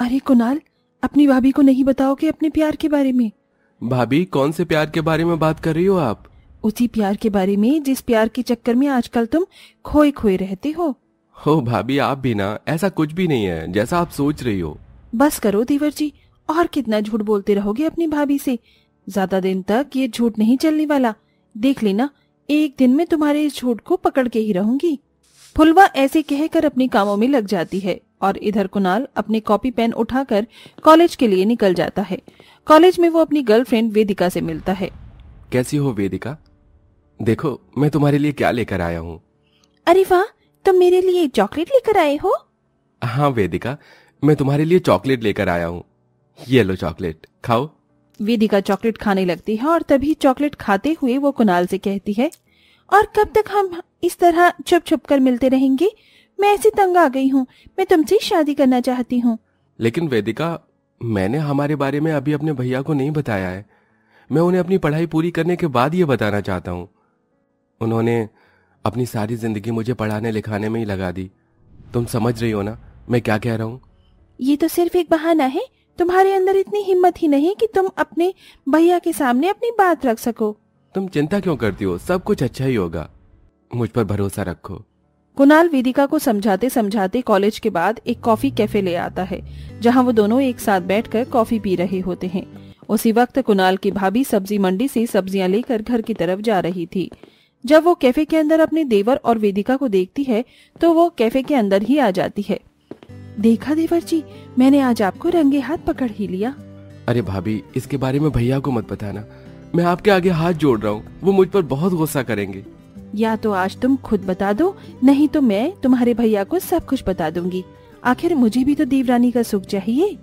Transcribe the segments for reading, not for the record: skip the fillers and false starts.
अरे कुणाल, अपनी भाभी को नहीं बताओगे अपने प्यार के बारे में? भाभी, कौन से प्यार के बारे में बात कर रही हो आप? उसी प्यार के बारे में जिस प्यार के चक्कर में आजकल तुम खोए खोए रहते हो। भाभी, आप भी ना, ऐसा कुछ भी नहीं है जैसा आप सोच रही हो। बस करो देवर जी, और कितना झूठ बोलते रहोगे अपनी भाभी से? ज्यादा दिन तक ये झूठ नहीं चलने वाला। देख लेना, एक दिन में तुम्हारे इस झूठ को पकड़ के ही रहूंगी। फुलवा ऐसे कहकर अपने कामों में लग जाती है और इधर कुणाल अपने कॉपी पेन उठाकर कॉलेज के लिए निकल जाता है। कॉलेज में वो अपनी गर्लफ्रेंड वेदिका से मिलता है। कैसी हो वेदिका? देखो मैं तुम्हारे लिए क्या लेकर आया हूँ। अरे वाह, तुम मेरे लिए चॉकलेट लेकर आए हो? हाँ वेदिका, मैं तुम्हारे लिए चॉकलेट लेकर आया हूँ। ये लो चॉकलेट, खाओ। वेदिका चॉकलेट खाने लगती है और तभी चॉकलेट खाते हुए वो कुणाल से कहती है, और कब तक हम इस तरह छुप छुप कर मिलते रहेंगे? मैं ऐसी तंग आ गई हूँ, मैं तुमसे शादी करना चाहती हूँ। लेकिन वेदिका, मैंने हमारे बारे में अभी अपने भैया को नहीं बताया है। मैं उन्हें अपनी पढ़ाई पूरी करने के बाद ये बताना चाहता हूँ। उन्होंने अपनी सारी जिंदगी मुझे पढ़ाने लिखाने में ही लगा दी। तुम समझ रही हो ना मैं क्या कह रहा हूँ? ये तो सिर्फ एक बहाना है। तुम्हारे अंदर इतनी हिम्मत ही नहीं कि तुम अपने भैया के सामने अपनी बात रख सको। तुम चिंता क्यों करती हो? सब कुछ अच्छा ही होगा, मुझ पर भरोसा रखो। कुणाल वेदिका को समझाते समझाते कॉलेज के बाद एक कॉफी कैफे ले आता है, जहां वो दोनों एक साथ बैठकर कॉफी पी रहे होते हैं। उसी वक्त कुणाल की भाभी सब्जी मंडी से सब्जियां लेकर घर की तरफ जा रही थी। जब वो कैफे के अंदर अपने देवर और वेदिका को देखती है तो वो कैफे के अंदर ही आ जाती है। देखा देवर जी, मैंने आज आपको रंगे हाथ पकड़ ही लिया। अरे भाभी, इसके बारे में भैया को मत बताना। मैं आपके आगे हाथ जोड़ रहा हूँ, वो मुझ पर बहुत गुस्सा करेंगे। या तो आज तुम खुद बता दो, नहीं तो मैं तुम्हारे भैया को सब कुछ बता दूंगी। आखिर मुझे भी तो देवरानी का सुख चाहिए।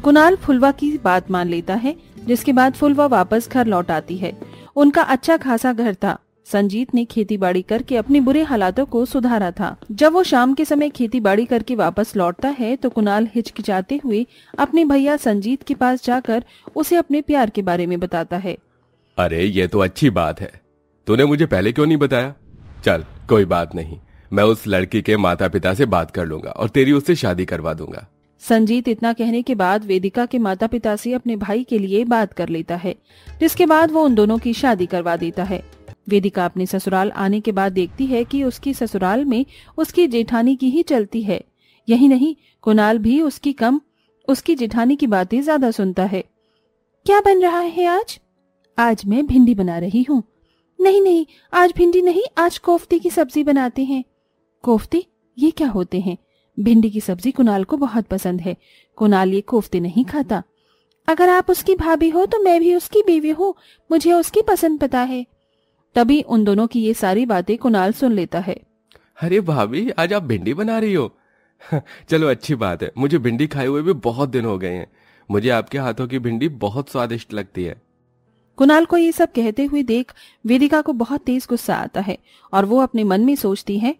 कुणाल फुलवा की बात मान लेता है, जिसके बाद फुलवा वापस घर लौट आती है। उनका अच्छा खासा घर था। संजीत ने खेती बाड़ी करके अपने बुरे हालातों को सुधारा था। जब वो शाम के समय खेती बाड़ी करके वापस लौटता है तो कुणाल हिचकिचाते हुए अपने भैया संजीत के पास जाकर उसे अपने प्यार के बारे में बताता है। अरे ये तो अच्छी बात है, तूने मुझे पहले क्यों नहीं बताया? चल कोई बात नहीं, मैं उस लड़की के माता पिता से बात कर लूंगा और तेरी उससे शादी करवा दूंगा। संजीत इतना कहने के बाद वेदिका के माता पिता से अपने भाई के लिए बात कर लेता है, जिसके बाद वो उन दोनों की शादी करवा देता है। वेदिका अपने ससुराल आने के बाद देखती है कि उसकी ससुराल में उसकी जेठानी की ही चलती है। यही नहीं, कुणाल भी उसकी जेठानी की बातें ज्यादा सुनता है। क्या बन रहा है आज? आज मैं भिंडी बना रही हूँ। नहीं नहीं, आज भिंडी नहीं, आज कोफ्ते की सब्जी बनाते हैं। कोफ्ते? ये क्या होते हैं? भिंडी की सब्जी कुणाल को बहुत पसंद है। कुणाल ये कोफ्ते नहीं खाता। अगर आप उसकी भाभी हो तो मैं भी उसकी बीवी हूँ, मुझे उसकी पसंद पता है। तभी उन दोनों की ये सारी बातें कुणाल सुन लेता है। अरे भाभी, आज आप भिंडी बना रही हो? चलो अच्छी बात है, मुझे भिंडी खाए हुए भी बहुत दिन हो गए हैं। मुझे आपके हाथों की भिंडी बहुत स्वादिष्ट लगती है। कुणाल को ये सब कहते हुए देख वेदिका को बहुत तेज गुस्सा आता है और वो अपने मन में सोचती है,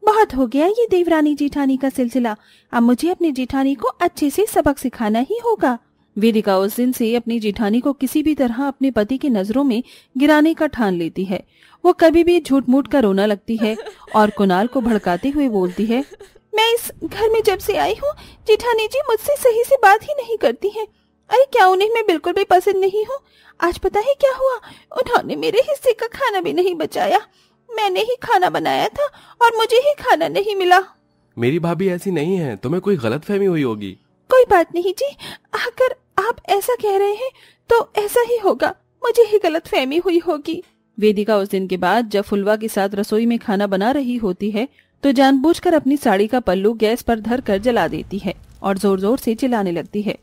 बहुत हो गया ये देवरानी जेठानी का सिलसिला। अब मुझे अपनी जेठानी को अच्छे से सबक सिखाना ही होगा। वेदिका उस दिन से अपनी जेठानी को किसी भी तरह अपने पति की नजरों में गिराने का ठान लेती है। वो कभी भी झूठ मूठ कर रोना लगती है और कुणाल को भड़काते हुए बोलती है, मैं इस घर में जब से आई हूँ जेठानी जी मुझसे सही से बात ही नहीं करती हैं। अरे क्या उन्हें मैं बिल्कुल भी पसंद नहीं हूँ? आज पता है क्या हुआ? उन्होंने मेरे हिस्से का खाना भी नहीं बचाया। मैंने ही खाना बनाया था और मुझे ही खाना नहीं मिला। मेरी भाभी ऐसी नहीं है, तुम्हें कोई गलतफहमी हुई होगी। कोई बात नहीं जी, अगर आप ऐसा कह रहे हैं तो ऐसा ही होगा, मुझे ही गलतफहमी हुई होगी। वेदिका उस दिन के बाद जब फुलवा के साथ रसोई में खाना बना रही होती है तो जानबूझकर अपनी साड़ी का पल्लू गैस पर धर कर जला देती है और जोर जोर से चिल्लाने लगती है,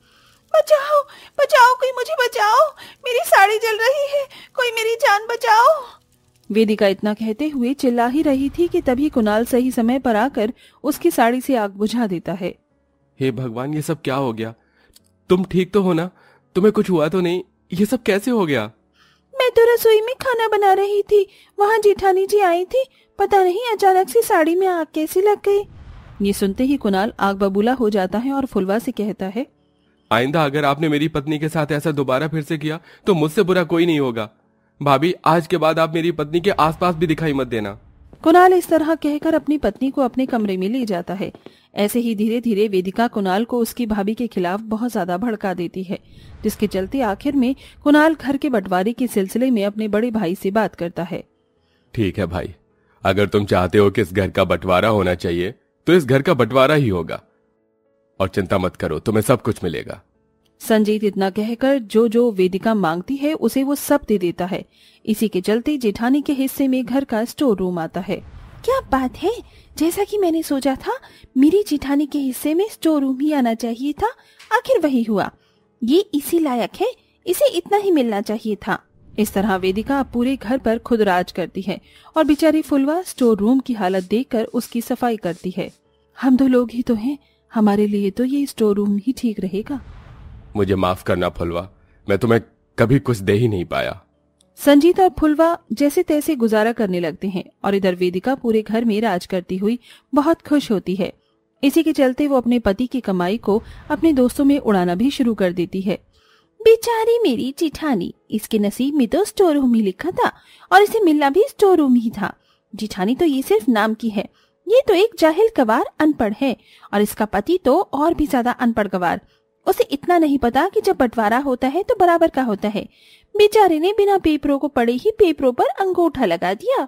बचाओ बचाओ, कोई मुझे बचाओ, मेरी साड़ी जल रही है, कोई मेरी जान बचाओ। वेदिका इतना कहते हुए चिल्ला ही रही थी कि तभी कुणाल सही समय पर आकर उसकी साड़ी से आग बुझा देता है। हे भगवान, ये सब क्या हो गया? तुम ठीक तो हो ना? तुम्हें कुछ हुआ तो नहीं? ये सब कैसे हो गया? मैं तो रसोई में खाना बना रही थी, वहाँ जेठानी जी आई थी, पता नहीं अचानक से साड़ी में आग कैसी लग गई। ये सुनते ही कुणाल आग बबूला हो जाता है और फुलवा से कहता है, आइंदा अगर आपने मेरी पत्नी के साथ ऐसा दोबारा फिर से किया तो मुझसे बुरा कोई नहीं होगा। भाभी, आज के बाद आप मेरी पत्नी के आसपास भी दिखाई मत देना। कुणाल इस तरह कहकर अपनी पत्नी को अपने कमरे में ले जाता है। ऐसे ही धीरे धीरे वेदिका कुणाल को उसकी भाभी के खिलाफ बहुत ज्यादा भड़का देती है, जिसके चलते आखिर में कुणाल घर के बंटवारे के सिलसिले में अपने बड़े भाई से बात करता है। ठीक है भाई, अगर तुम चाहते हो कि इस घर का बंटवारा होना चाहिए तो इस घर का बंटवारा ही होगा, और चिंता मत करो, तुम्हें सब कुछ मिलेगा। संजीत इतना कहकर जो जो वेदिका मांगती है उसे वो सब दे देता है। इसी के चलते जेठानी के हिस्से में घर का स्टोर रूम आता है। क्या बात है, जैसा कि मैंने सोचा था, मेरी जेठानी के हिस्से में स्टोर रूम ही आना चाहिए था, आखिर वही हुआ। ये इसी लायक है, इसे इतना ही मिलना चाहिए था। इस तरह वेदिका पूरे घर पर खुद राज करती है और बेचारी फुलवा स्टोर रूम की हालत देखकर उसकी सफाई करती है। हम दो लोग ही तो हैं, हमारे लिए तो ये स्टोर रूम ही ठीक रहेगा। मुझे माफ करना फुलवा, मैं तुम्हें कभी कुछ दे ही नहीं पाया। संजीत और फुलवा जैसे तैसे गुजारा करने लगते हैं और इधर वेदिका पूरे घर में राज करती हुई बहुत खुश होती है। इसी के चलते वो अपने पति की कमाई को अपने दोस्तों में उड़ाना भी शुरू कर देती है। बेचारी मेरी जेठानी, इसके नसीब में तो स्टोर रूम ही लिखा था और इसे मिलना भी स्टोर रूम ही था। जेठानी तो ये सिर्फ नाम की है, ये तो एक जाहिल गवार अनपढ़ है, और इसका पति तो और भी ज्यादा अनपढ़ गवार। उसे इतना नहीं पता कि जब बंटवारा होता है तो बराबर का होता है। बेचारे ने बिना पेपरों को पढ़े ही पेपरों पर अंगूठा लगा दिया।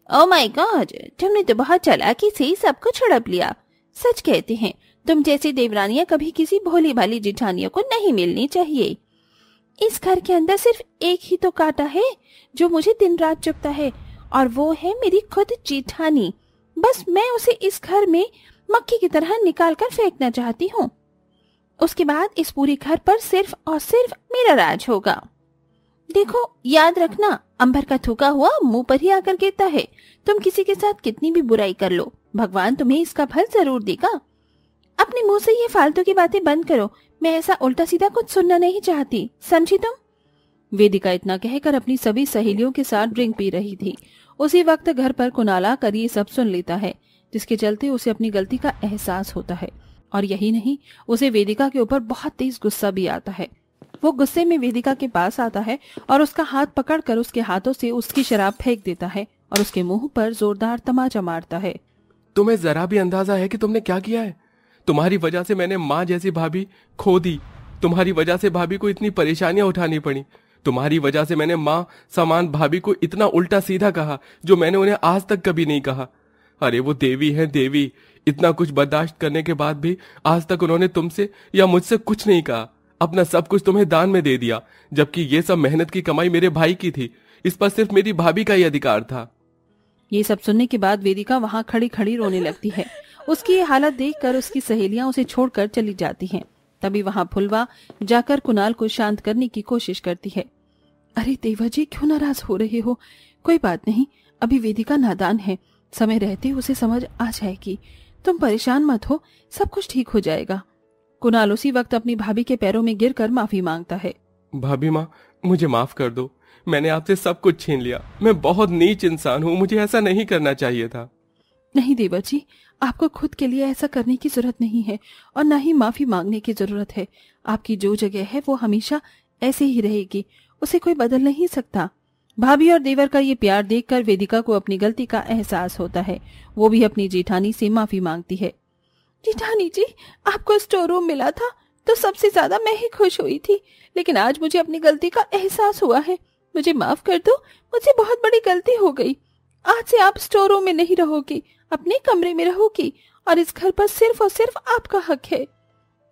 ओह माय गॉड, तुमने तो बहुत चालाकी से सब कुछ हड़प लिया। सच कहते हैं, तुम जैसी देवरानियां कभी किसी भोली भाली जेठानियों को नहीं मिलनी चाहिए। इस घर के अंदर सिर्फ एक ही तो कांटा है जो मुझे दिन रात चुभता है, और वो है मेरी खुद जेठानी। बस मैं उसे इस घर में मक्खी की तरह निकाल कर फेंकना चाहती हूँ। उसके बाद इस पूरे घर पर सिर्फ और सिर्फ मेरा राज होगा। देखो, याद रखना, अंबर का थूका हुआ मुंह पर ही आकर गिरता है। तुम किसी के साथ कितनी भी बुराई कर लो, भगवान तुम्हें इसका फल जरूर देगा। अपने मुंह से ये फालतू की बातें बंद करो, मैं ऐसा उल्टा सीधा कुछ सुनना नहीं चाहती, समझी तुम? वेदिका इतना कहकर अपनी सभी सहेलियों के साथ ड्रिंक पी रही थी। उसी वक्त घर पर कुणाल आकर ये सब सुन लेता है, जिसके चलते उसे अपनी गलती का एहसास होता है। और यही नहीं, उसे वेदिका के ऊपर बहुत तेज गुस्सा भी आता है। वो गुस्से में वेदिका के पास आता है और उसका हाथ पकड़कर उसके हाथों से उसकी शराब फेंक देता है और उसके मुंह पर जोरदार तमाचा मारता है। तुम्हें जरा भी अंदाजा है कि तुमने क्या किया है? तुम्हारी वजह से मैंने माँ जैसी भाभी खो दी। तुम्हारी वजह से भाभी को इतनी परेशानियां उठानी पड़ी। तुम्हारी वजह से मैंने माँ समान भाभी को इतना उल्टा सीधा कहा जो मैंने उन्हें आज तक कभी नहीं कहा। अरे वो देवी है देवी, इतना कुछ बर्दाश्त करने के बाद भी आज तक उन्होंने तुमसे या मुझसे कुछ नहीं कहा। अपना सब कुछ तुम्हें दान में दे दिया, जबकि ये सब मेहनत की कमाई मेरे भाई की थी। इस पर सिर्फ मेरी भाभी का ही अधिकार था। ये सब सुनने के बाद वेदिका वहाँ खड़ी खड़ी रोने लगती है। उसकी ये हालत देखकर उसकी सहेलियां उसे छोड़कर चली जाती हैं। तभी वहाँ फुलवा जाकर कुणाल को शांत करने की कोशिश करती है। अरे देवा जी, क्यों नाराज हो रहे हो? कोई बात नहीं, अभी वेदिका नादान है, समय रहते उसे समझ आ जाएगी। तुम परेशान मत हो, सब कुछ ठीक हो जाएगा। कुणाल उसी वक्त अपनी भाभी के पैरों में गिरकर माफी मांगता है। भाभी माँ, मुझे माफ कर दो, मैंने आपसे सब कुछ छीन लिया। मैं बहुत नीच इंसान हूँ, मुझे ऐसा नहीं करना चाहिए था। नहीं देवा जी, आपको खुद के लिए ऐसा करने की जरूरत नहीं है और न ही माफी मांगने की जरूरत है। आपकी जो जगह है वो हमेशा ऐसे ही रहेगी, उसे कोई बदल नहीं सकता। भाभी और देवर का ये प्यार देखकर वेदिका को अपनी गलती का एहसास होता है। वो भी अपनी जेठानी से माफी मांगती है। जेठानी जी, आपको स्टोर रूम मिला था तो सबसे ज्यादा मैं ही खुश हुई थी, लेकिन आज मुझे अपनी गलती का एहसास हुआ है। मुझे माफ कर दो, मुझे बहुत बड़ी गलती हो गई। आज से आप स्टोर रूम में नहीं रहोगी, अपने कमरे में रहोगी, और इस घर पर सिर्फ और सिर्फ आपका हक है।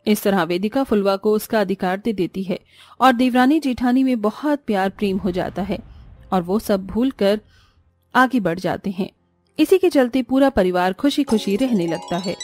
इस तरह वेदिका फुलवा को उसका अधिकार दे देती है और देवरानी जेठानी में बहुत प्यार प्रेम हो जाता है और वो सब भूलकर आगे बढ़ जाते हैं। इसी के चलते पूरा परिवार खुशी खुशी रहने लगता है।